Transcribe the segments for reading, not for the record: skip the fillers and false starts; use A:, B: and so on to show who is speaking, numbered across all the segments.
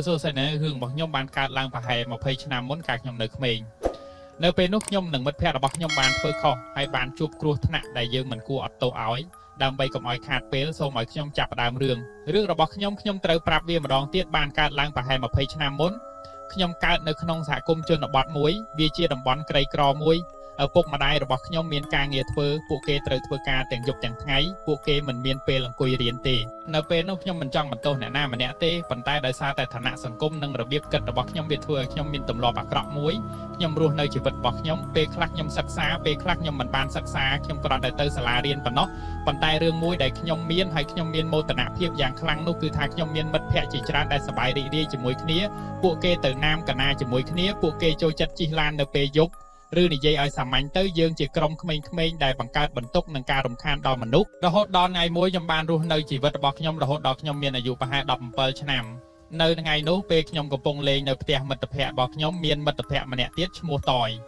A: Số xe này hương bọc nhóm bàn card lang và hè một page nam muốn card nhóm nơi mình nơi bên nút nhóm nâng mất phe là bọc nhóm bàn phơi kho hay bàn chụp cua nặng đại dương mình cua tổ áo đam bay cầm ỏi khát pé số mọi nhóm chập đàm rương là bọc nhóm trời prap viên mà đòn tiết bàn card lang và hè một page nam muốn nhóm card nơi không xã cung chân ở bọt muối vi chia đồng bón cây cò muối ở phục mà đây là bọc nhóm miền ca nghề thưa phụ kê trời thưa ca tiền dục chẳng ngay phụ kê mình miền pê là cùi riêng tê nơi bên nút nhóm mình trong mình tô nè nam mà nè tê phần tay đại xa tại thản nạn sòng cung nâng là biết cật là bọc nhóm việt thưa nhóm miền tầm lò bạc rọ muối nhóm ruột nơi chỉ vật bọc nhóm pê khắc nhóm sắc xa pê khắc nhóm mình ban sắc xa nhóm còn đại tơ xà riêng và nó phần tay rương muối đại nhóm miền hay nhóm miền mô tả nạp hiệp dạng khăng nút từ thang nhóm miền bật phẹ chỉ tràn đại sải đi chỉ muối khía phụ kê từ nam cả na chỉ muối khía phụ kê trôi chặt chi lan nơi pê dục rư này dây ở sầm mạnh tới dương chỉ cầm khmênh đại bằng cao bẩn túc nâng cao đồng khan đo mình nút rồi hốt đo ngày muối nhom ban luôn nơi chỉ vật bọc nhom rồi hốt đo nhom miền là dù ba hai đập bờ chân nằm nơi ngày nút pe nhom cầm pong lên nơi tiệt mật tập hẹ bọc nhom miền mật tập hẹ mà nẹt tiết mua tỏi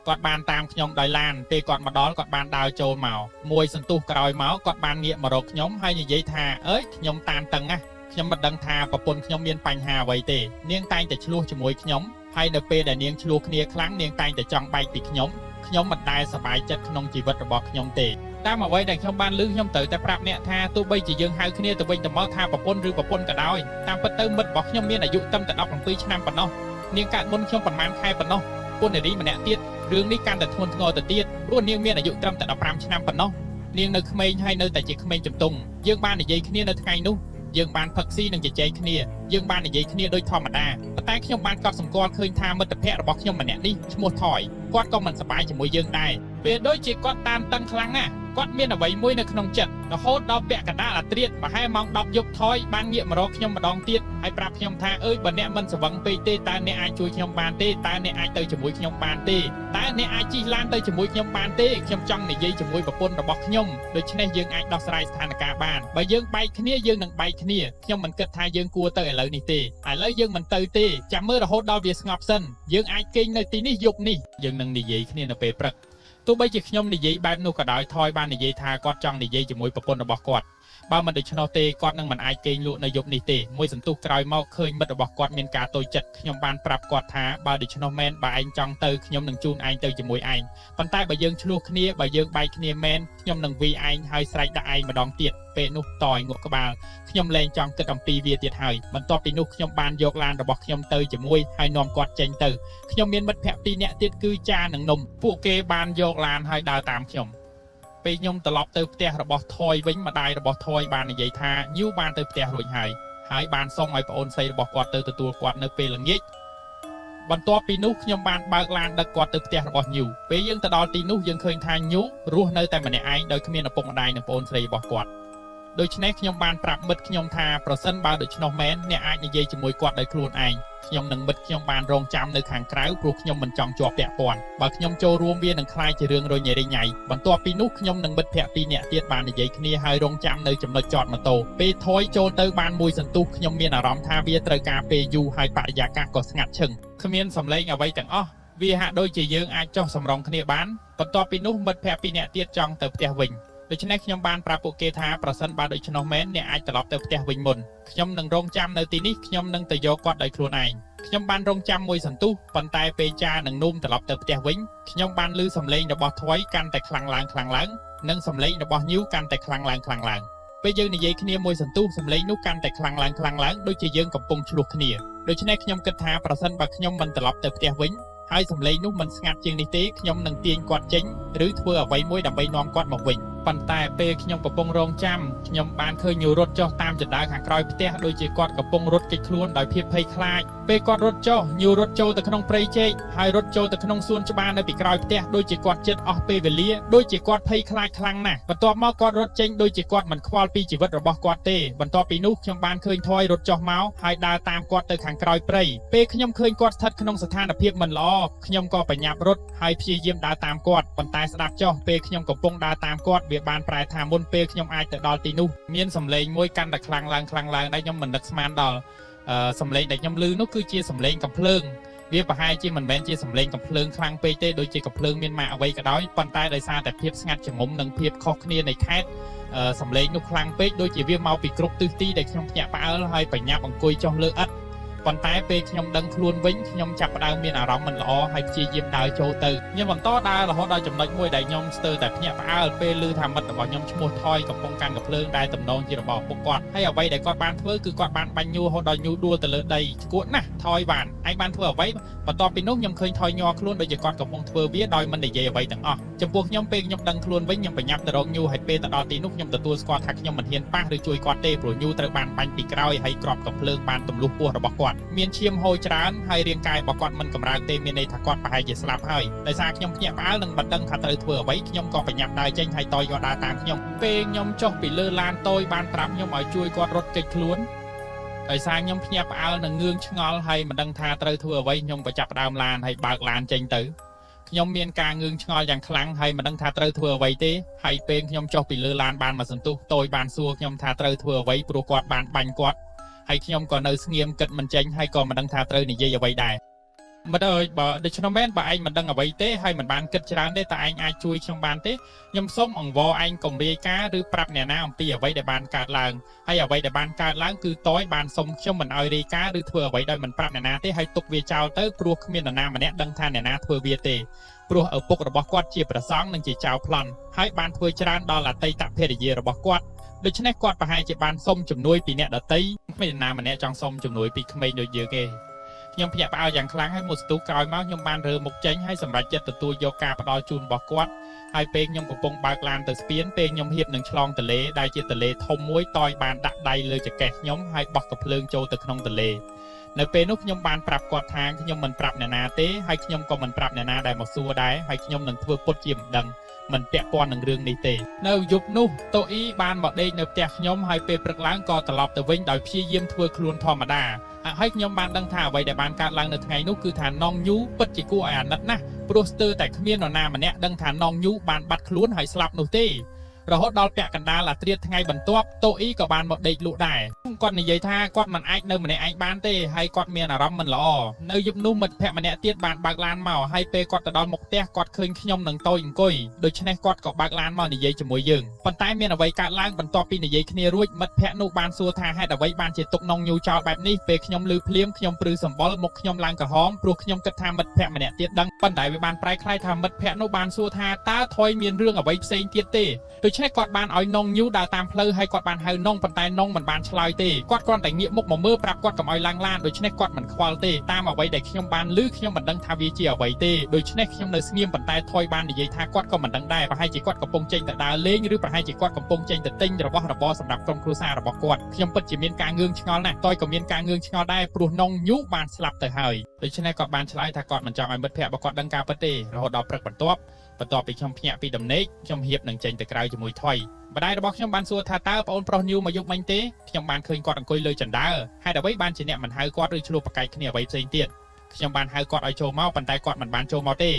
A: quạt bàn tam nhom đòi lan pe quạt mà đó quạt bàn đào trâu màu môi sân tu còi máu quạt bàn nghiện mà rột nhom hay như dây thà ơi nhom tan tầng á nhom bật đằng thà và pôn nhom miền pành hà vậy tê niêng tay để chua cho môi nhom hay nơi pe đại niêng chua kia kháng niêng tay để chọn bay bị nhóm mặt đai sờ bài chất không chỉ vật bọc nhóm tệ ta mà quay đằng trong ban lưới nhóm tự ta prap nè tha tôi bây chỉ dừng hai kia từ bên tầm máu tha và pôn rư và pôn cả đôi tam bất tư mật bọc nhóm miên là dụ tâm tại đọc bằng tươi năm phần nó niêng cạn môn trong phần man khai phần nó pôn để đi mà nè tiết rương đi can tại thôn ngồi tại tiết luôn niêng miên là dụ tâm tại đọc ram năm phần nó niêng nơi khmênh hay nơi tại chỉ khmênh chấm tung dương ban để dây kia nơi ngày nút dương ban phật si đừng chỉ chơi kia dương ban để dây kia đôi thò mà đaแต่ខ្ញុំបាន កត់សម្គាល់ឃើញថាមិត្តភ័ក្តិរបស់ខ្ញុំម្នាក់នេះឈ្មោះថយគាត់ក៏មិនសប្បាយជាមួយយើងដែរពេលដូចជាគាត់តានតឹងខ្លាំងណាស់គាត់មានអ្វីមួយនៅក្នុងចិត្តរហូតដល់ពាក់កណ្ដាលអាត្រៀតប្រហែលម៉ោង 10 យប់ថយបានងាកមករកខ្ញុំម្ដងទៀតហើយប្រាប់ខ្ញុំថាអើយបើអ្នកមិនស្វឹងពេកទេតើអ្នកអាចជួយខ្ញុំបានទេតើអ្នកអាចទៅជាមួយខ្ញុំបានទេតើអ្នកអាចជិះឡានទៅជាមួយខ្ញុំបានទេខ្ញុំចង់និយាយជាមួយប្រពន្ធរបស់ខ្ញុំដូច្នេះយើងអាចដោះស្រាយស្ថានភាពបានបើយើងបែកគ្នាយើងនឹងបែកគ្នាខ្ញុំមិនគិតថាយើងគួរទៅឥឡូវនេះទេឥឡូវយើងមិនទៅទេចាំមើលរហូតដល់វាស្ងប់សិនយើងអាចគេងនៅទីនេះយប់នេះយើងនឹងនិយាយគ្នានៅពេលព្រឹកទោះបីជាខ្ញុំនិយាយបែបនោះក៏ដោយថយបាននិយាយថាគាត់ចង់និយាយជាមួយប្រពន្ធរបស់គាត់បើមិនដូច្នោះទេគាត់នឹងមិនអាចគេងលក់នៅយប់នេះទេមួយសន្ទុះក្រោយមកឃើញមិត្តរបស់គាត់មានការតូចចិត្តខ្ញុំបានប្រាប់គាត់ថាបើដូច្នោះមែនបើឯងចង់ទៅខ្ញុំនឹងជូនឯងទៅជាមួយឯងប៉ុន្តែបើយើងឆ្លោះគ្នាបើយើងបែកគ្នាមែនខ្ញុំនឹងវាយឯងហើយស្រែកដាក់ឯងម្ដងទៀតពេលនោះតយងក់ក្បាលខ្ញុំលែងចង់គិតអំពីវាទៀតហើយបន្ទាប់ពីនោះខ្ញុំបានយកឡានរបស់ខ្ញុំទៅជាមួយហើយនាំគាត់ចេញទៅខ្ញុំមានមិត្តភក្តិ2នាក់ទៀតគឺចានិងនំពួកគេបានយកឡានហើយដើរតាមខ្ញុំពេលខ្ញុំត្រឡប់ទៅផ្ទះរបស់ថយវិញម្ដាយរបស់ថយបាននិយាយថាញូបានទៅផ្ទះរួចហើយបានសុំឲ្យប្អូនស្រីរបស់គាត់ទៅទទួលគាត់នៅពេលល្ងាចបន្ទាប់ពីនោះខ្ញុំបានបើកឡានដឹកគាត់ទៅផ្ទះរបស់ញូពេលយើងទៅដល់ទីនោះយើងឃើញថាញូរស់នៅតែម្នាក់ឯងដោយគ្មានឪពុកម្ដាយនិងប្អូនស្រីរបស់គាត់ដូច្នេះខ្ញុំបានប្រាប់មិត្តខ្ញុំថាប្រសិនបើដូច្នោះមែនអ្នកអាចនិយាយជាមួយគាត់ដោយខ្លួនឯងខ្ញុំនិងមិត្តខ្ញុំបានរងចាំនៅខាងក្រៅព្រោះខ្ញុំមិនចង់ជាប់ពាក់ព័ន្ធបើខ្ញុំចូលរួមវានឹងខ្លាចជារឿងរញ៉េរញ៉ៃបន្ទាប់ពីនោះខ្ញុំនិងមិត្តភក្តិ2នាក់ទៀតបាននិយាយគ្នាហើយរងចាំនៅចំណុចចតម៉ូតូពេលថយចូលទៅបានមួយសន្ទុះខ្ញុំមានអារម្មណ៍ថាវាត្រូវការពេលយូរហើយបរិយាកាសក៏ស្ងាត់ឈឹងគ្មានសំឡេងអ្វីទាំងអស់វាហាក់ដូចជាយើងអាចចុះសម្រុងគ្នាបានបន្ទាប់ពីនោះមិត្តភក្តិ2នាក់ទៀតចង់ទៅផ្ទះវិញដូច្នេះខ្ញុំបានប្រាប់ពួកគេថាប្រសិនបើដូច្នោះមែនអ្នកអាចត្រឡប់ទៅផ្ទះវិញមុនខ្ញុំនឹងរងចាំនៅទីនេះខ្ញុំនឹងទៅយកគាត់ដោយខ្លួនឯងខ្ញុំបានរងចាំមួយសន្ទុះប៉ុន្តែពេលចានិងនំត្រឡប់ទៅផ្ទះវិញខ្ញុំបានឮសំឡេងរបស់ថយកាន់តែខ្លាំងឡើងនិងសំឡេងរបស់ញូកាន់តែខ្លាំងឡើងពេលយើងនិយាយគ្នាមួយសន្ទុះសំឡេងនោះកាន់តែខ្លាំងឡើងដូចជាយើងកំពុងឆ្លោះគ្នាដូច្នេះខ្ញុំគិតថាប្រសិនបើខ្ញុំមិនត្រឡប់ទៅផ្ទះវិញហើយសំឡេងនោះមិនស្ងាត់ជាងនេះទេខ្ញុំនឹងទាញគាត់ចេញឬធ្វើអ្វីមួយដើម្បីនាំគាត់មកវិញប៉ុន្តែពេលខ្ញុំកំពុងរងចាំខ្ញុំបានឃើញញូរត់ចុះតាមជណ្ដើរខាងក្រោយផ្ទះដូចជាគាត់កំពុងរត់គេចខ្លួនដោយភាពភ័យខ្លាចពេលគាត់រត់ចុះញូរត់ចូលទៅក្នុងព្រៃចេកហើយរត់ចូលទៅក្នុងសួនច្បារនៅពីក្រោយផ្ទះដូចជាគាត់ជិតអស់ពេលវេលាដូចជាគាត់ភ័យខ្លាចខ្លាំងណាស់បន្ទាប់មកគាត់រត់ចេញដូចជាគាត់មិនខ្វល់ពីជីវិតរបស់គាត់ទេបន្ទាប់ពីនោះខ្ញុំបានឃើញថយរត់ចុះមកហើយដើរតាមគាត់ទៅខាងក្រោយព្រៃពេលខ្ញុំឃើញគាត់ស្ថិតក្នុងស្ថានភាពមិនល្អខ្ញុំក៏បញ្ញាប់រត់ហើយព្យាយាមដើរតាមគាត់ប៉ុន្តែស្ដាប់ចុះពេលខ្ញុំកំពុងដើរតាមគាត់វាបានប្រែថាមុនពេលខ្ញុំអាចទៅដល់ទីនោះមានសំឡេងមួយកាន់តែខ្លាំងឡើងដែលខ្ញុំមិននឹកស្មានដល់សំឡេងដែលខ្ញុំឮនោះគឺជាសំឡេងកំភ្លើងវាប្រហែលជាមិនមែនជាសំឡេងកំភ្លើងខ្លាំងពេកទេដូចជាកំភ្លើងមានម៉ាកអ្វីក៏ដោយប៉ុន្តែដោយសារតែភាពស្ងាត់ជ្ងំនិងភាពខុសគ្នានៃខេត្តសំឡេងនោះខ្លាំងពេកដូចជាវាមកពីគ្រប់ទិសទីដែលខ្ញុំភ្ញាក់ផ្អើលហើយបញ្ញាប់អង្គុយចុះលើឥដ្ឋ ប៉ុន្តែពេលខ្ញុំដឹងខ្លួនវិញខ្ញុំចាប់ផ្ដើមមានអារម្មណ៍មិនល្អហើយព្យាយាមដើរចូលទៅខ្ញុំបន្តដើររហូតដល់ចំណុចមួយដែលខ្ញុំស្ទើរតែភ្ញាក់ផ្អើលពេលឮថាមិត្តរបស់ខ្ញុំឈ្មោះថយកំពុងកាន់កាភ្លើងដែលតំណងជារបស់ពុកគាត់ហើយអ្វីដែលគាត់បានធ្វើគឺគាត់បានបាញ់ញួររហូតដល់ញួរដួលទៅលើដីឈួតណាស់ថយបានឯងបានធ្វើអ្វីបន្ទាប់ពីនោះខ្ញុំឃើញថយញ័រខ្លួនដូចជាគាត់កំពុងធ្វើវាដោយមិននិយាយអ្វីទាំងអស់ចំពោះខ្ញុំពេលខ្ញុំដឹងខ្លួនវិញខ្ញុំបញ្ញាប់ទៅរកញួរហើយពេលទៅដល់ទីនោះខ្ញុំទទួលស្គាល់ថាខ្ញុំមិនហ៊ានប៉ះឬជួយគាត់ទេព្រោះញួរត្រូវបានបាញ់ពីក្រោយហើយគ្រាប់កាភ្លើងបានទម្លុះពោះរបស់គាត់មានឈាមហូរច្រើនហើយរាងកាយរបស់គាត់មិនកម្រើកទេមានន័យថាគាត់ប្រហែលជាស្លាប់ហើយដោយសារខ្ញុំភ្ញាក់ផ្អើលនិងមិនដឹងថាត្រូវធ្វើអ្វីខ្ញុំក៏បញ្ញាប់ដើរចេញហើយតយក៏ដើរតាមខ្ញុំពេលខ្ញុំចុះពីលើឡានតូចបានប្រាប់ខ្ញុំឲ្យជួយគាត់រត់គេចខ្លួនដោយសារខ្ញុំភ្ញាក់ផ្អើលនិងងឿងឆ្ងល់ហើយមិនដឹងថាត្រូវធ្វើអ្វីខ្ញុំក៏ចាប់ផ្ដើមឡានហើយបើកឡានចេញទៅខ្ញុំមានការងឿងឆ្ងល់យ៉ាងខ្លាំងហើយមិនដឹងថាត្រូវធ្វើអ្វីទេហើយពេលខ្ញុំចុះពីលើឡានបានមកសន្ទុះតូចបានសួរខ្ញុំថាត្រូវធ្វើអ្វីព្រោះគាត់បានបាញ់គាត់ហើយខ្ញុំក៏នៅស្ងៀមគិតមិនចេញហើយក៏មិនដឹងថាត្រូវនិយាយអ្វីដែរមិនអើយបើដូច្នោះមែនបើឯងមិនដឹងអ្វីទេហើយមិនបានគិតច្រើនទេតើឯងអាចជួយខ្ញុំបានទេខ្ញុំសូមអង្វរឯងកុំរាយការណ៍ឬប្រាប់អ្នកណាអំពីអ្វីដែលបានកើតឡើងហើយអ្វីដែលបានកើតឡើងគឺតយបានសុំខ្ញុំមិនឲ្យរាយការណ៍ឬធ្វើអ្វីដោយមិនប្រាប់អ្នកណាទេហើយទុកវាចោលទៅព្រោះគ្មាននរណាម្នាក់ដឹងថាអ្នកណាធ្វើវាទេព្រោះឪពុករបស់គាត់ជាព្រះសង្ឃនិងជាចៅប្លន់ហើយបានធ្វើច្រើនដល់អតីតភរិយារបស់គាត់ដូច្នេះគាត់ប្រហែលជាបានសុំជំនួយពីអ្នកដទៃគ្មាននរណាម្នាក់ចង់សុំជំនួយពីក្មេងដូចយើងទេខ្ញុំភ្ញាក់ផ្អើលយ៉ាងខ្លាំងហើយមួយសន្ទុះក្រោយមកខ្ញុំបានរើមុខចេញហើយសម្រេចចិត្តទទួលយកការផ្ដល់ជូនរបស់គាត់ហើយពេលខ្ញុំកំពុងបើកឡានទៅស្ពានពេលខ្ញុំហៀបនឹងឆ្លងទន្លេដែលជាទន្លេធំមួយតយបានដាក់ដៃលើចង្កេះខ្ញុំហើយបោះកាភ្លើងចូលទៅក្នុងទន្លេនៅពេលនោះខ្ញុំបានប្រាប់គាត់ថាខ្ញុំមិនប្រាប់អ្នកណាទេហើយខ្ញុំក៏មិនប្រាប់អ្នកណាដែលមកសួរដែរហើយខ្ញុំនឹងធ្វើពុតជាមិនដឹងមិនពាក់ព័ន្ធនឹងរឿងនេះទេនៅយប់នោះតូអ៊ីបានមកដេកនៅផ្ទះខ្ញុំហើយពេលព្រឹកឡើងក៏ត្រឡប់ទៅវិញដោយព្យាយាមធ្វើខ្លួនធម្មតាហើយខ្ញុំបានដឹងថាអ្វីដែលបានកើតឡើងនៅថ្ងៃនោះគឺថាណងញូពិតជាគួរឲ្យអាណិតណាស់ព្រោះស្ទើរតែគ្មាននរណាម្នាក់ដឹងថាណងញូបានបាត់ខ្លួនហើយស្លាប់នោះទេរហូតដល់ពាក់កណ្ដាលអាត្រាថ្ងៃបន្ទាប់តូអ៊ីក៏បានមកដេកលក់ដែរគាត់និយាយថាគាត់មិនអាចនៅម្នាក់ឯងបានទេហើយគាត់មានអារម្មណ៍មិនល្អនៅយប់នោះមិត្តភក្តិម្នាក់ទៀតបានបើកឡានមកហើយពេលគាត់ទៅដល់មុខផ្ទះគាត់ឃើញខ្ញុំនឹងតូចអង្គុយដូច្នេះគាត់ក៏បើកឡានមកនិយាយជាមួយយើងប៉ុន្តែមានអ្វីកើតឡើងបន្ទាប់ពីនិយាយគ្នារួចមិត្តភក្តិនោះបានសួរថាហេតុអ្វីបានជាទុកនងញូចោលបែបនេះពេលខ្ញុំឮភ្លាមខ្ញុំព្រឺសម្បុរមុខខ្ញុំឡើងក្រហមព្រោះខ្ញុំគិតថាមិត្តភក្តិម្នាក់ទៀតដឹងប៉ុន្តែវាបានប្រែក្លាយថាមិត្តភក្តិនោះបានសួរថាតើថយមានរឿងអ្វីផ្សេងទៀតទេដូច្នេះគាត់បានឲ្យនងញូដើរតាមផ្លូវហើយគាត់បានហៅនងប៉ុន្តែនងមិនបានឆ្លើយទេគាត់គ្រាន់តែងាកមុខមកមើលប្រាប់គាត់កុំឲ្យឡើងឡានដូច្នេះគាត់មិនខ្វល់ទេតាមអ្វីដែលខ្ញុំបានឮខ្ញុំមិនដឹងថាវាជាអ្វីទេដូច្នេះខ្ញុំនៅស្ងៀមប៉ុន្តែថយបាននិយាយថាគាត់ក៏មិនដឹងដែរប្រហែលជាគាត់កំពុងចេញទៅដើរលេងឬប្រហែលជាគាត់កំពុងចេញទៅទិញរបស់របរសម្រាប់ក្រុមគ្រួសាររបស់គាត់ខ្ញុំពិតជាមានការងឿងឆ្ងល់ណាស់តយក៏មានការងឿងឆ្ងល់ដែរព្រោះនងញូបានស្លាប់ទៅហើយដូច្នេះគាត់បានឆ្លើយថាគាត់មិនចង់ឲ្យមិត្តភក្តិរបស់គាត់ដឹងការពិតទេរហូតដល់ព្រឹកបន្ទាប់ពីខ្ញុំភ្ញាក់ពីដំណេកខ្ញុំហៀបនឹងចេញទៅក្រៅជាមួយថយម្ដាយរបស់ខ្ញុំបានសួរថាតើប្អូនប្រុសញូមកយកមិញទេខ្ញុំបានឃើញគាត់អង្គុយលើចណ្ដើរហេតុអ្វីបានជាអ្នកមិនហៅគាត់ឬឆ្លោះប្រកែកគ្នាអ្វីផ្សេងទៀតខ្ញុំបានហៅគាត់ឲ្យចូលមកប៉ុន្តែគាត់មិនបានចូលមកទេ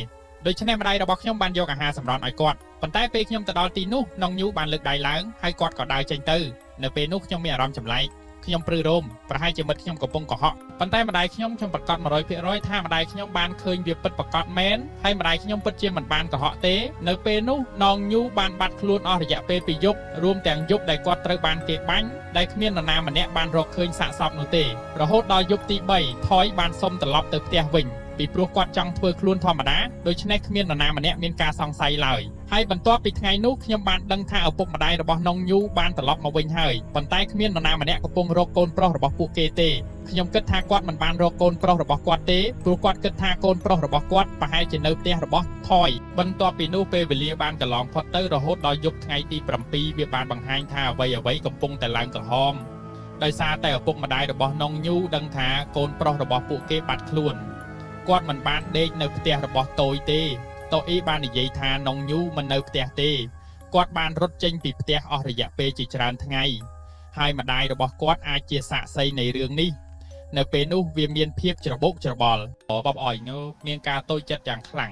A: ដូច្នេះម្ដាយរបស់ខ្ញុំបានយកអាហារសម្រន់ឲ្យគាត់ប៉ុន្តែពេលខ្ញុំទៅដល់ទីនោះនងញូបានលើកដៃឡើងហើយគាត់ក៏ដើរចេញទៅនៅពេលនោះខ្ញុំមានអារម្មណ៍ចម្លែកខ្ញុំព្រឺរោមប្រហែលជាមិត្តខ្ញុំកំពុងកុហកប៉ុន្តែម្ដាយខ្ញុំប្រកាស 100% ថាម្ដាយខ្ញុំបានឃើញវាពិតប្រាកដមែនហើយម្ដាយខ្ញុំពិតជាមិនបានកុហកទេនៅពេលនោះនងញូបានបាត់ខ្លួនអស់រយៈពេល2យប់រួមទាំងយប់ដែលគាត់ត្រូវបានគេបាញ់ដែលគ្មាននរណាម្នាក់បានរកឃើញសាកសពនោះទេរហូតដល់យប់ទី3ថយបានសុំត្រឡប់ទៅផ្ទះវិញពីព្រោះគាត់ចង់ធ្វើខ្លួនធម្មតាដូច្នេះគ្មាននរណាម្នាក់មានការសង្ស័យឡើយហើយបន្ទាប់ពីថ្ងៃនោះខ្ញុំបានដឹងថាឪពុកម្ដាយរបស់នងញូបានត្រឡប់មកវិញហើយប៉ុន្តែគ្មាននរណាម្នាក់កំពុងរកកូនប្រុសរបស់ពួកគេទេខ្ញុំគិតថាគាត់មិនបានរកកូនប្រុសរបស់គាត់ទេព្រោះគាត់គិតថាកូនប្រុសរបស់គាត់ប្រហែលជានៅផ្ទះរបស់ថយបន្ទាប់ពីនោះពេលវេលាបានកន្លងផុតទៅរហូតដល់យប់ថ្ងៃទី7វាបានបង្ហាញថាអ្វីកំពុងតែឡើងក្រហមដោយសារតែឪពុកម្ដាយរបស់នងញូដឹងថាកូនប្រុសរបស់ពួកគេបាត់ខ្លួនគាត់មិនបានដេកនៅផ្ទះរបស់តូយទេតូអ៊ីបាននិយាយថានងញូមិននៅផ្ទះទេគាត់បានរត់ចេញពីផ្ទះអស់រយៈពេលជាច្រើនថ្ងៃហើយម្ដាយរបស់គាត់អាចជាសាក្សីនៃរឿងនេះនៅពេលនោះវាមានភាពច្របូកច្របល់បបអយនោះមានការតូចចិត្តយ៉ាងខ្លាំ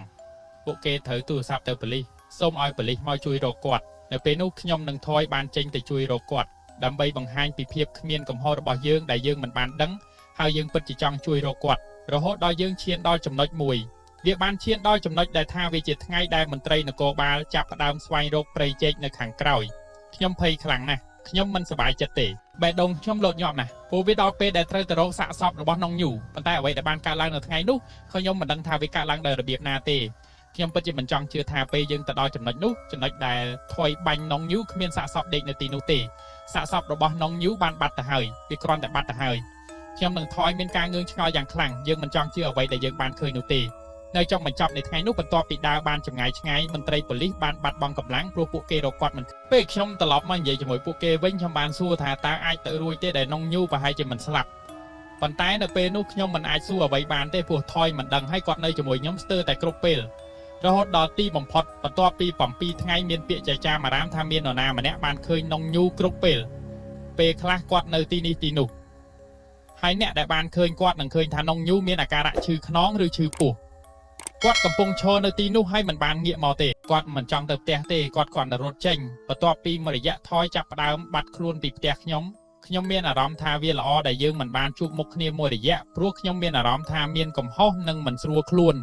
A: ងពួកគេត្រូវទូរស័ព្ទទៅប៉ូលីសសូមឲ្យប៉ូលីសមកជួយរកគាត់នៅពេលនោះខ្ញុំនិងថយបានចេញទៅជួយរកគាត់ដើម្បីបង្ហាញពីភាពគ្មានកំហុសរបស់យើងដែលយើងមិនបានដឹងហើយយើងពិតជាចង់ជួយរកគាត់រហូតដល់យើងឈានដល់ចំណុចមួយវាបានឈានដល់ចំណុចដែលថាវាជាថ្ងៃដែលមន្ត្រីនគរបាលចាប់ផ្ដើមស្វែងរកព្រៃចេកនៅខាងក្រោយខ្ញុំភ័យខ្លាំងណាស់ ខ្ញុំមិនសប្បាយចិត្តទេបេះដូងខ្ញុំលោតញាប់ណាស់ព្រោះវាដល់ពេលដែលត្រូវទៅរកសាកសពរបស់នងញូប៉ុន្តែអ្វីដែលបានកើតឡើងនៅថ្ងៃនោះខ្ញុំមិនដឹងថាវាកើតឡើងដោយរបៀបណាទេខ្ញុំពិតជាមិនចង់ជឿថាពេលយើងទៅដល់ចំណុចនោះចំណុចដែលថយបាញ់នងញូគ្មានសាកសពដេកនៅទីនោះទេសាកសពរបស់នងញូបានបាត់ទៅហើយវាគ្រាន់តែបាត់ទៅហើយខ្ញុំនឹងថយមានការងឿងឆ្ងល់យ៉ាងខ្លាំងយើងមិនចង់ជឿអ្វីដែលយើងបានឃើញនោះទេនៅចុងបញ្ចប់នៃថ្ងៃនោះបន្ទាប់ពីដើរបានចម្ងាយឆ្ងាយមន្ត្រីប៉ូលីសបានបាត់បង់កម្លាំងព្រោះពួកគេរកគាត់មិនពេលខ្ញុំត្រឡប់មកនិយាយជាមួយពួកគេវិញខ្ញុំបានសួរថាតើអាចទៅរួចទេដែលនងញូប្រហែលជាមិនស្លាប់ប៉ុន្តែនៅពេលនោះខ្ញុំមិនអាចសួរអ្វីបានទេព្រោះថយមិនដឹងឲ្យគាត់នៅជាមួយខ្ញុំស្ទើរតែគ្រប់ពេលរហូតដល់ទីបំផុតបន្ទាប់ពី7ថ្ងៃមានពាក្យចែកចាមអារាមថាមាននរណាម្នាក់បានឃើញនងញូគ្រប់ពេលខ្លះគាត់នៅទីនេះទីនោះហើយអ្នកដែលបានឃើញគាត់នឹងឃើញថានងញូមានអាការៈឈឺខ្នងឬឈឺពោះគាត់កំពុងឈរនៅទីនោះហើយមិនបានងាកមកទេគាត់មិនចង់ទៅផ្ទះទេគាត់គ្រាន់តែរត់ចេញបន្ទាប់ពីមួយរយៈថយចាប់ផ្ដើមបាត់ខ្លួនពីផ្ទះខ្ញុំមានអារម្មណ៍ថាវាល្អដែលយើងមិនបានជួបមុខគ្នាមួយរយៈព្រោះខ្ញុំមានអារម្មណ៍ថាមានកំហុសនិងមិនស្រួលខ្លួន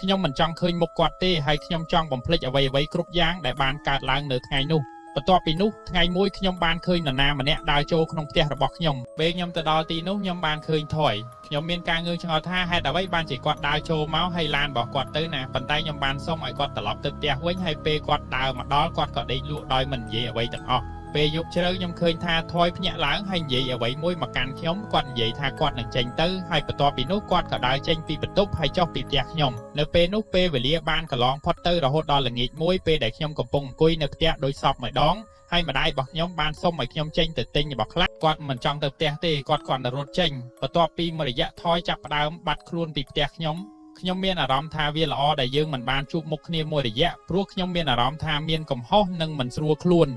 A: ខ្ញុំមិនចង់ឃើញមុខគាត់ទេហើយខ្ញុំចង់បំភ្លេចអ្វីៗគ្រប់យ៉ាងដែលបានកើតឡើងនៅថ្ងៃនោះបន្ទាប់ពីនោះថ្ងៃមួយខ្ញុំបានឃើញនរណាម្នាក់ដើរចូលក្នុងផ្ទះរបស់ខ្ញុំពេលខ្ញុំទៅដល់ទីនោះខ្ញុំបានឃើញថយខ្ញុំមានការងឿងឆ្ងល់ថាហេតុអ្វីបានជាគាត់ដើរចូលមកហើយឡានរបស់គាត់ទៅណាប៉ុន្តែខ្ញុំបានសុំឲ្យគាត់ត្រឡប់ទៅផ្ទះវិញហើយពេលគាត់ដើរមកដល់គាត់ក៏ដេកលក់ដោយមិននិយាយអ្វីទាំងអស់ពេលយប់ជ្រៅខ្ញុំឃើញថាថយភ្ញាក់ឡើងហើយនិយាយអ្វីមួយមកកាន់ខ្ញុំគាត់និយាយថាគាត់នឹងចេញទៅហើយបន្ទាប់ពីនោះគាត់ក៏ដើរចេញពីបន្ទប់ហើយចុះពីផ្ទះខ្ញុំនៅពេលនោះពេលវេលាបានកន្លងផុតទៅរហូតដល់ល្ងាចមួយពេលដែលខ្ញុំកំពុងអង្គុយនៅផ្ទះដោយសពម្ដងហើយម្ដាយរបស់ខ្ញុំបានសុំឲ្យខ្ញុំចេញទៅទិញរបស់ខ្លះគាត់មិនចង់ទៅផ្ទះទេគាត់គ្រាន់តែរត់ចេញបន្ទាប់ពីមួយរយៈថយចាប់ផ្ដើមបាត់ខ្លួនពីផ្ទះខ្ញុំមានអារម្មណ៍ថាវាល្អដែលយើងមិនបានជួបមុខគ្នាមួយរយៈព្រោះខ្ញុំមានអារម្មណ៍ថាមានកំហុសនិងមិនស្រួលខ្លួ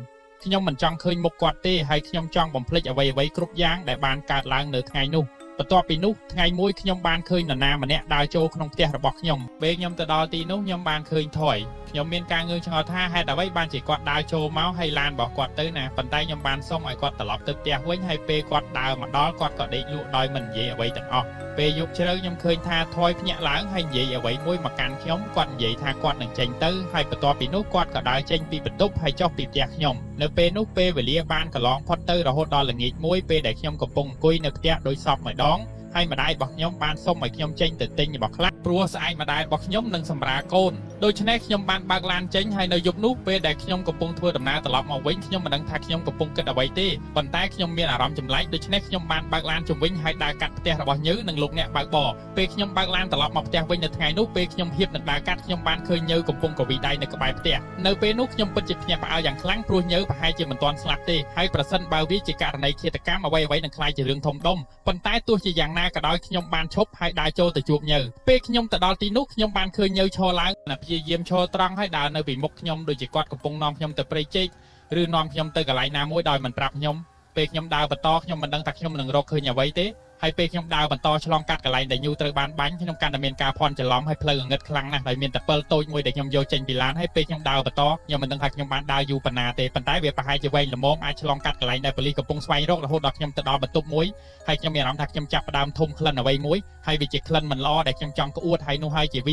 A: នខ្ញុំមិនចង់ឃើញមុខគាត់ទេហើយខ្ញុំចង់បំភ្លេចអ្វីៗគ្រប់យ៉ាងដែលបានកើតឡើងនៅថ្ងៃនោះបន្ទាប់ពីនោះថ្ងៃមួយខ្ញុំបានឃើញនរណាម្នាក់ដើរចូលក្នុងផ្ទះរបស់ខ្ញុំពេលខ្ញុំទៅដល់ទីនោះខ្ញុំបានឃើញថយខ្ញុំមានការងឿងឆ្ងល់ថាហេតុអ្វីបានជាគាត់ដើរចូលមកហើយឡានរបស់គាត់ទៅណាប៉ុន្តែខ្ញុំបានសុំឲ្យគាត់ត្រឡប់ទៅផ្ទះវិញហើយពេលគាត់ដើរមកដល់គាត់ក៏ដេកលក់ដោយមិននិយាយអ្វីទាំងអស់ពេលយប់ជ្រៅខ្ញុំឃើញថាថយភ្ញាក់ឡើងហើយនិយាយអ្វីមួយមកកាន់ខ្ញុំគាត់និយាយថាគាត់នឹងចេញទៅហើយបន្ទាប់ពីនោះគាត់ក៏ដើរចេញពីបន្ទប់ហើយចុះពីផ្ទះខ្ញុំនៅពេលនោះពេលវេលាបានកន្លងផុតទៅរហូតដល់ល្ងាចមួយពេលដែលខ្ញុំកំពុងអង្គុយនៅផ្ទះដោយសពម្ដងហើយម្ដាយរបស់ខ្ញុំបានសុំឲ្យខ្ញុំចេញទៅទិញរបស់ខ្លះព្រោះស្អែកម្ដាយរបស់ខ្ញុំនឹងសម្រាលកូនដូច្នេះខ្ញុំបានបើកឡានចេញហើយនៅយប់នោះពេលដែលខ្ញុំកំពុងធ្វើដំណើរត្រឡប់មកវិញខ្ញុំមិនដឹងថាខ្ញុំកំពុងគិតអ្វីទេប៉ុន្តែខ្ញុំមានអារម្មណ៍ចម្លែកដូច្នេះខ្ញុំបានបើកឡានជុំវិញហើយដើរកាត់ផ្ទះរបស់ញើនិងលោកអ្នកបើកបរពេលខ្ញុំបើកឡានត្រឡប់មកផ្ទះវិញនៅថ្ងៃនោះពេលខ្ញុំហៀបនឹងដើរកាត់ខ្ញុំបានឃើញញើកំពុងកវីដៃនៅក្បែរផ្ទះនៅពេលនោះខ្ញុំពិតជាភ្ញាក់ផ្អើលយ៉ាងខ្លាំងព្រោះញើប្រហែលជាមិនទាន់ស្លាប់ទេហើយប្រសិនបើវាជាករណីឃាតកម្មអ្វីៗនឹងក្លាយជារឿងធំដុំប៉ុន្តែទោះជាយ៉ាងណាក៏ដោយខ្ញុំបានឈប់ហើយដើរចូលទៅជួបញើពេលខ្ញុំទៅដល់ទីនោះខ្ញុំបានឃើញញើឈរឡើងព្យាយាមឈរត្រង់ហើយដើរនៅពីមុខខ្ញុំដូចជាគាត់កំពុងនាំខ្ញុំទៅព្រៃចេកឬនាំខ្ញុំទៅកន្លែងណាមួយដោយមិនប្រាប់ខ្ញុំពេលខ្ញុំដើរបន្តខ្ញុំមិនដឹងថាខ្ញុំនឹងរកឃើញអ្វីទេហើយពេលខ្ញុំដើរបន្តឆ្លងកាត់កន្លែងដែលញូត្រូវបានបាញ់ខ្ញុំកាន់តែមានការភ័ន្តច្រឡំហើយផ្លូវងងឹតខ្លាំងណាស់ដោយមានតែពិលតូចមួយដែលខ្ញុំយកចេញពីឡានហើយពេលខ្ញុំដើរបន្តខ្ញុំមិនដឹងថាខ្ញុំបានដើរយូរប៉ុណ្ណាទេប៉ុន្តែវាប្រហែលជាវែងល្មមអាចឆ្លងកាត់កន្លែងដែលប៉ូលីសកំពុងស្វែងរករហូតដល់ខ្ញុំទៅដល់បន្ទប់មួយហើយខ្ញុំមានអារម្មណ៍ថាខ្ញុំចាប់ផ្ដើមធំក្លិនអ្វីមួយហើយវាជាក្លិនមិនល្អដែលខ្ញុំចង់ក្អួតហើយនោះហើយជាវា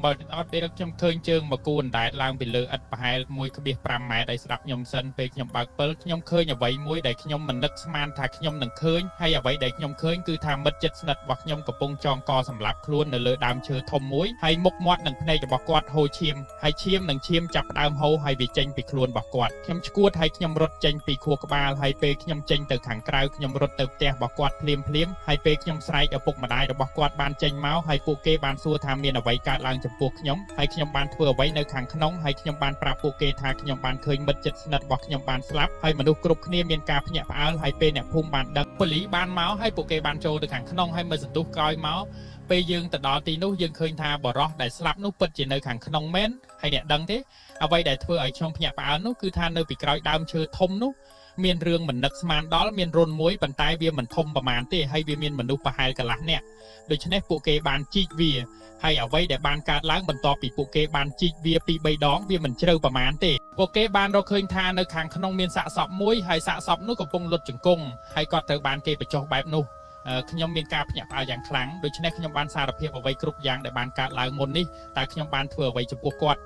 A: បើអត់ពេលខ្ញុំឃើញជើងមកគូអណ្ដែតឡើងពីលើឥដ្ឋប្រហែល 1.5 ម៉ែត្រឲ្យស្ដាប់ខ្ញុំសិនពេលខ្ញុំបើកពិលខ្ញុំឃើញអ្វីមួយដែលខ្ញុំមិននឹកស្មានថាខ្ញុំនឹងឃើញហើយអ្វីដែលខ្ញុំឃើញគឺថាមិត្តចិត្តស្និទ្ធរបស់ខ្ញុំកំពុងចងកសម្លាប់ខ្លួននៅលើដើមឈើធំមួយហើយមុខមាត់និងភ្នែករបស់គាត់ហូរឈាមហើយឈាមនិងឈាមចាប់ផ្ដើមហូរហើយវាចេញពីខ្លួនរបស់គាត់ខ្ញុំឈួតហើយខ្ញុំរត់ចេញពីខួរក្បាលហើយពេលខ្ញុំចេញទៅខាងក្រៅខ្ញុំរត់ទៅផ្ទះរបស់គាត់ភ្លាមហើយពេលខ្ញុំស្រែកឪពុកម្ដាយរបស់គាត់បានចេញមកហើយពួកគេបានសួរថាមានអ្វីកើតឡើងចំពោះខ្ញុំហើយខ្ញុំបានធ្វើអ្វីនៅខាងក្នុងហើយខ្ញុំបានប្រាប់ពួកគេថាខ្ញុំបានឃើញមិត្តចិត្តស្និទ្ធរបស់ខ្ញុំបានស្លាប់ហើយមនុស្សគ្រប់គ្នាមានការភ្ញាក់ផ្អើលហើយពេលអ្នកភូមិបានដឹកប៉ូលីសបានមកហើយពួកគេបានចូលទៅខាងក្នុងហើយមើលសន្ទុះក្រោយមកពេលយើងទៅដល់ទីនោះយើងឃើញថាបរោះដែលស្លាប់នោះពិតជានៅខាងក្នុងមែនហើយអ្នកដឹងទេអ្វីដែលធ្វើឲ្យខ្ញុំភ្ញាក់ផ្អើលនោះគឺថានៅពីក្រោយដើមឈើធំនោះមានរឿងមិននឹកស្មានដល់មានរុនមួយប៉ុន្តែវាមិនធំប្រមាណទេហើយវាមានមនុស្សប្រហែលកន្លះនាក់ដូច្នេះពួកគេបានជីកវាហើយអ្វីដែលបានកើតឡើងបន្ទាប់ពីពួកគេបានជីកវាពី3ដងវាមិនជ្រៅប្រមាណទេពួកគេបានរកឃើញថានៅខាងក្នុងមានសាកសពមួយហើយសាកសពនោះកំពុងលុតជង្គង់ហើយគាត់ត្រូវបានគេបញ្ចុះបែបនោះខ្ញុំមានការភ្ញាក់ផ្អើលយ៉ាងខ្លាំងដូច្នេះខ្ញុំបានសារភាពអ្វីគ្រប់យ៉ាងដែលបានកើតឡើងមុននេះតែខ្ញុំបានធ្វើអ្វីចំពោះគាត់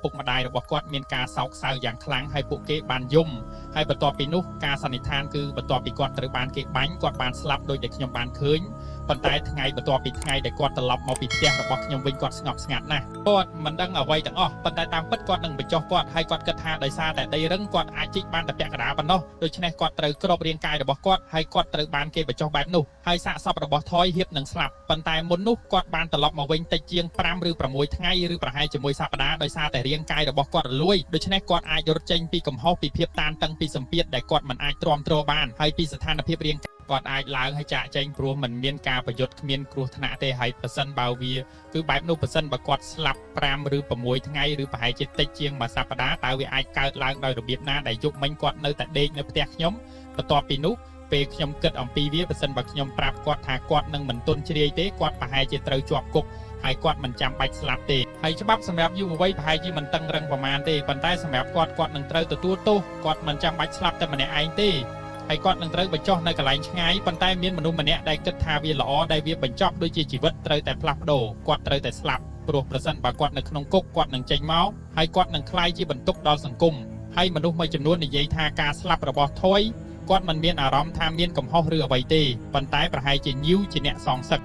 A: ពុកម្ដាយរបស់គាត់មានការសោកសៅយ៉ាងខ្លាំងហើយពួកគេបានយំហើយបន្ទាប់ពីនោះការសន្និដ្ឋានគឺបន្ទាប់ពីគាត់ត្រូវបានគេបាញ់គាត់បានស្លាប់ដោយដែលខ្ញុំបានឃើញប៉ុន្តែថ្ងៃបន្ទាប់ពីថ្ងៃដែលគាត់ត្រឡប់មកពីផ្ទះរបស់ខ្ញុំវិញគាត់ស្ងប់ស្ងាត់ណាស់គាត់មិនដឹងអ្វីទាំងអស់ប៉ុន្តែតាមពិតគាត់នឹងបញ្ចុះគាត់ហើយគាត់គិតថាដោយសារតែដីរឹងគាត់អាចជីកបានតែពាក់កណ្ដាលប៉ុណ្ណោះដូច្នេះគាត់ត្រូវគ្របរាងកាយរបស់គាត់ហើយគាត់ត្រូវបានគេបញ្ចុះបែបនោះហើយសាកសពរបស់ថយហៀបនឹងស្លាប់ប៉ុន្តែមុននោះគាត់បានត្រឡប់មកវិញតិចជាង5ឬ6ថ្ងៃឬប្រហែលជាមួយសប្តាហ៍ដោយសារតែរាងកាយរបស់គាត់រលួយដូច្នេះគាត់អាចរត់ចេញពីកំហុសពីភាពតានតឹងពីសម្ពាធដែលគាត់មិនអាចទ្រាំទ្របានហើយពីស្ថានភាពរាងគាត់អាចឡើងហើយចាក់ចែងព្រោះมันមានការប្រយុទ្ធគ្មានគ្រោះថ្នាក់ទេហើយប៉ះសិនបើវាគឺបែបនោះប៉ះសិនបើគាត់ស្លាប់5ឬ6ថ្ងៃឬប្រហែលជាតិចជាងមួយសប្តាហ៍តើវាអាចកើតឡើងដោយរបៀបណាដែលយប់មិញគាត់នៅតែដេកនៅផ្ទះខ្ញុំបន្ទាប់ពីនោះពេលខ្ញុំគិតអំពីវាប៉ះសិនបើខ្ញុំប្រាប់គាត់ថាគាត់នឹងមិនទន់ជ្រាយទេគាត់ប្រហែលជាត្រូវជាប់គុកហើយគាត់មិនចាំបាច់ស្លាប់ទេហើយច្បាប់សម្រាប់យុវវ័យប្រហែលជាមិនតឹងរឹងប្រមាណទេប៉ុន្តែសម្រាប់គាត់នឹងត្រូវទទួលទោសគាត់មិនចាំបាច់ស្លាប់តែម្នាក់ឯងទេហើយគាត់នឹងត្រូវបញ្ចុះនៅកន្លែងឆ្ងាយប៉ុន្តែមានមនុស្សម្នាក់ដែលគិតថាវាល្អដែលវាបញ្ចប់ដូចជាជីវិតត្រូវតែផ្លាស់ប្ដូរគាត់ត្រូវតែស្លាប់ព្រោះប្រសិនបើគាត់នៅក្នុងគុកគាត់នឹងចេញមកហើយគាត់នឹងក្លាយជាបន្ទុកដល់សង្គមហើយមនុស្សមួយចំនួននិយាយថាការស្លាប់របស់ថយគាត់មិនមានអារម្មណ៍ថាមានកំហុសឬអ្វីទេប៉ុន្តែប្រហែលជាញៀវជាអ្នកសងសឹក